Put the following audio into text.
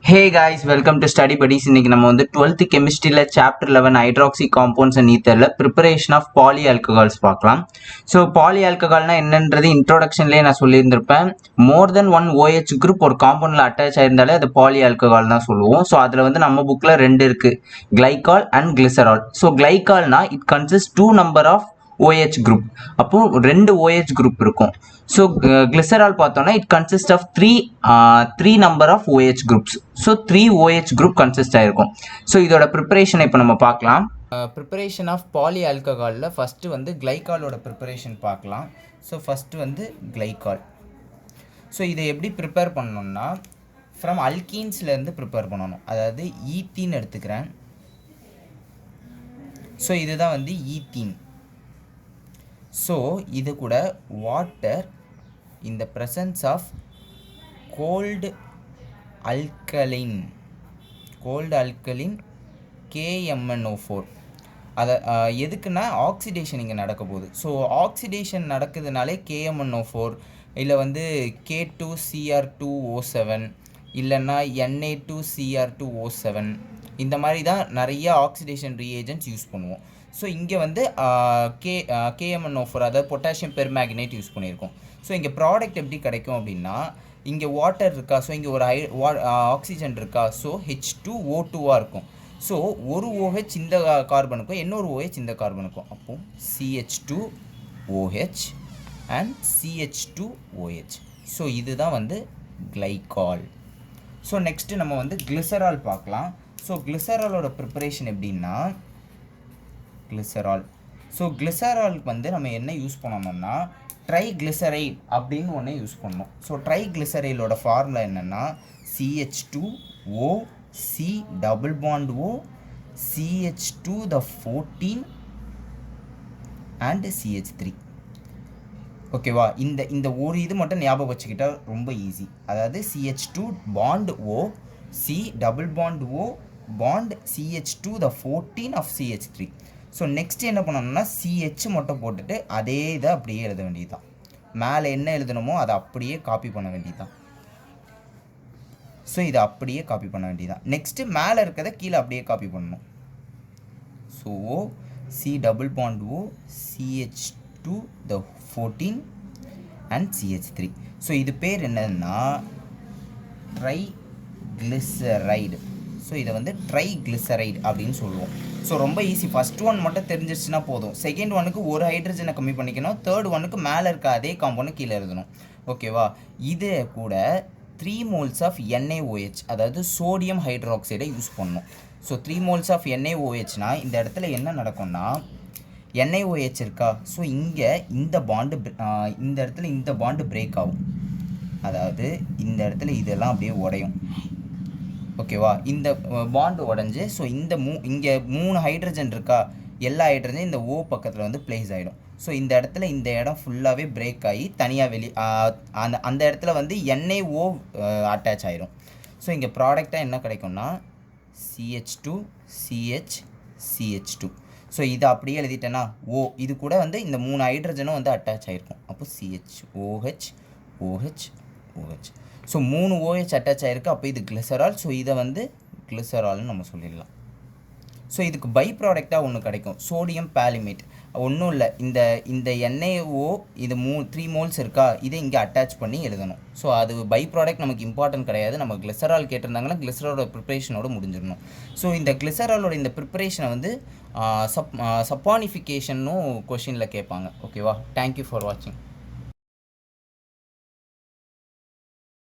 Hey guys, welcome to Study Buddies. இன்னைக்கு நம்ம வந்து 12th கெமிஸ்ட்ரியில் சாப்டர் 11 ஹைட்ராக்சி காம்பவுண்ட்ஸ் அண்ட் ஈத்தரில் ப்ரிப்பரேஷன் ஆஃப் பாலி ஆல்கஹால்ஸ் பார்க்கலாம். ஸோ பாலி ஆல்கஹால்னா என்னன்றது இன்ட்ரோடக்ஷன்லேயே நான் சொல்லியிருந்திருப்பேன். More than one OH group ஒரு காம்பவுண்டில் அட்டாச் ஆயிருந்தாலே அது பாலி ஆல்கஹால் தான் சொல்லுவோம். ஸோ அதில் வந்து நம்ம புக்கில் ரெண்டு இருக்குது, கிளைகால் அண்ட் கிளிசரால். ஸோ கிளைகால்னா it consist 2 number of OH group. அப்போ ரெண்டு OH குரூப் இருக்கும். ஸோ கிளிசரால் பார்த்தோன்னா it consist of three number of OH groups. So 3 OH group consist ஆகிருக்கும். ஸோ இதோட ப்ரிப்பரேஷனை இப்போ நம்ம பார்க்கலாம். ப்ரிப்பரேஷன் ஆஃப் பாலி ஆல்கஹாலில் ஃபஸ்ட்டு வந்து கிளைகாலோட ப்ரிப்பரேஷன் பார்க்கலாம். ஸோ ஃபஸ்ட்டு வந்து கிளைகால். ஸோ இதை எப்படி ப்ரிப்பேர் பண்ணணும்னா ஃப்ரம் அல்கீன்ஸ்லேருந்து ப்ரிப்பேர் பண்ணணும். அதாவது ஈத்தீன் எடுத்துக்கிறேன். ஸோ இதுதான் வந்து ஈத்தீன். ஸோ இது கூட water in the presence of cold alkaline KMnO4. அதை எதுக்குன்னா ஆக்சிடேஷன் இங்கே நடக்க போகுது. ஸோ ஆக்சிடேஷன் நடக்குதுனாலே KMnO4 இல்லை வந்து K2Cr2O7 இல்லைன்னா Na2Cr2O7 இந்த மாதிரி தான் நிறைய ஆக்சிடேஷன் ரியேஜென்ட்ஸ் யூஸ் பண்ணுவோம். ஸோ இங்கே வந்து KMnO4 அதாவது பொட்டாசியம் பெர்மேங்கனேட் யூஸ் பண்ணியிருக்கோம். ஸோ இங்கே ப்ராடக்ட் எப்படி கிடைக்கும் அப்படின்னா இங்கே வாட்டர் இருக்கா, ஸோ இங்கே ஒரு ஆக்சிஜன் இருக்கா, ஸோ H2O2வாக இருக்கும். ஸோ ஒரு OH இந்த கார்பனுக்கும் இன்னொரு OH இந்த கார்பனுக்கும், அப்போது CH2OH அண்ட் CH2OH. ஸோ இதுதான் வந்து கிளைகால். ஸோ நெக்ஸ்ட்டு நம்ம வந்து கிளிசரால் பார்க்கலாம். ஸோ கிளிசராலோட ப்ரிப்பரேஷன் எப்படின்னா கிளிசரால். ஸோ கிளிசராலுக்கு வந்து நம்ம என்ன யூஸ் பண்ணணும்னா ட்ரைகிளிசரைட் அப்படின்னு ஒன்று யூஸ் பண்ணணும். ஸோ ட்ரைகிளிசரைடோட ஃபார்முலா என்னென்னா CH2O C double bond O CH2 the 14 and CH3. ஓகேவா? இந்த ஒரு இது மட்டும் ஞாபகம் வச்சுக்கிட்டா ரொம்ப ஈஸி. அதாவது CH2 bond O C double bond O bond CH2 the 14 of CH3. So next என்ன பண்ணணும்னா CH மட்டும் போட்டுட்டு அதே இதை அப்படியே எழுத வேண்டியது தான். மேலே என்ன எழுதணுமோ அதை அப்படியே காப்பி பண்ண வேண்டியது தான். ஸோ இதை அப்படியே காப்பி பண்ண வேண்டியதான். நெக்ஸ்ட்டு மேலே இருக்கிறத கீழே அப்படியே காப்பி பண்ணணும். So C double bond O CH2 the 14 and CH3. So இது பேர் என்னதுன்னா ட்ரைகிளிசரைடு. ஸோ இதை வந்து ட்ரைகிளிசரைடு அப்படின்னு சொல்லுவோம். ஸோ ரொம்ப ஈஸி. ஃபஸ்ட் ஒன் மட்டும் தெரிஞ்சிருச்சுன்னா போதும். செகண்ட் ஒனுக்கு ஒரு ஹைட்ரஜனை கம்மி பண்ணிக்கணும். தேர்ட் ஒனுக்கு மேலே இருக்க அதே காம்பவுண்ட் கீழே எழுதணும். ஓகேவா? இது கூட 3 moles ஆஃப் NaOH அதாவது சோடியம் ஹைட்ராக்சைடை யூஸ் பண்ணணும். ஸோ 3 moles ஆஃப் NaOHனா இந்த இடத்துல என்ன நடக்கும்னா NaOH இருக்கா, ஸோ இங்கே இந்த இடத்துல இந்த பாண்டு பிரேக் ஆகும். அதாவது இந்த இடத்துல இதெல்லாம் அப்படியே உடையும். ஓகேவா? இந்த பாண்டு உடஞ்சி ஸோ இங்கே 3 ஹைட்ரஜன் இருக்கா, எல்லா ஹைட்ரஜன் இந்த O பக்கத்தில் வந்து பிளேஸ் ஆகிடும். ஸோ இந்த இடத்துல இந்த இடம் ஃபுல்லாகவே பிரேக் ஆகி தனியாக அந்த இடத்துல வந்து NaO அட்டாச் ஆகிடும். ஸோ இங்கே ப்ராடக்டாக என்ன கிடைக்கும்னா CH2 CH CH2. ஸோ இதை அப்படியே எழுதிட்டேன்னா O இது கூட வந்து இந்த 3 ஹைட்ரஜனும் வந்து அட்டாச் ஆகிருக்கும். அப்போ CHOH OH OH. So 3 OH attach ஆகிருக்கு. அப்போ இது கிளிசரால். ஸோ இதை வந்து கிளிசரால்னு நம்ம சொல்லிடலாம். ஸோ இதுக்கு பை ப்ராடக்டாக ஒன்று கிடைக்கும், சோடியம் பாலிமேட். ஒன்றும் இல்லை, இந்த NaO இது 3 moles இருக்கா, இதை இங்கே அட்டாச் பண்ணி எழுதணும். ஸோ அது பை ப்ராடக்ட் நமக்கு இம்பார்ட்டன்ட் கிடையாது. நம்ம கிளிசரால் கேட்டிருந்தாங்கன்னா கிளிசராலோட ப்ரிப்பரேஷனோட முடிஞ்சிடணும். ஸோ இந்த கிளிசராலோட இந்த ப்ரிப்பரேஷனை வந்து சப்பானிஃபிகேஷன்னும் கொஷினில் கேட்பாங்க. ஓகேவா? தேங்க்யூ ஃபார் வாட்சிங்.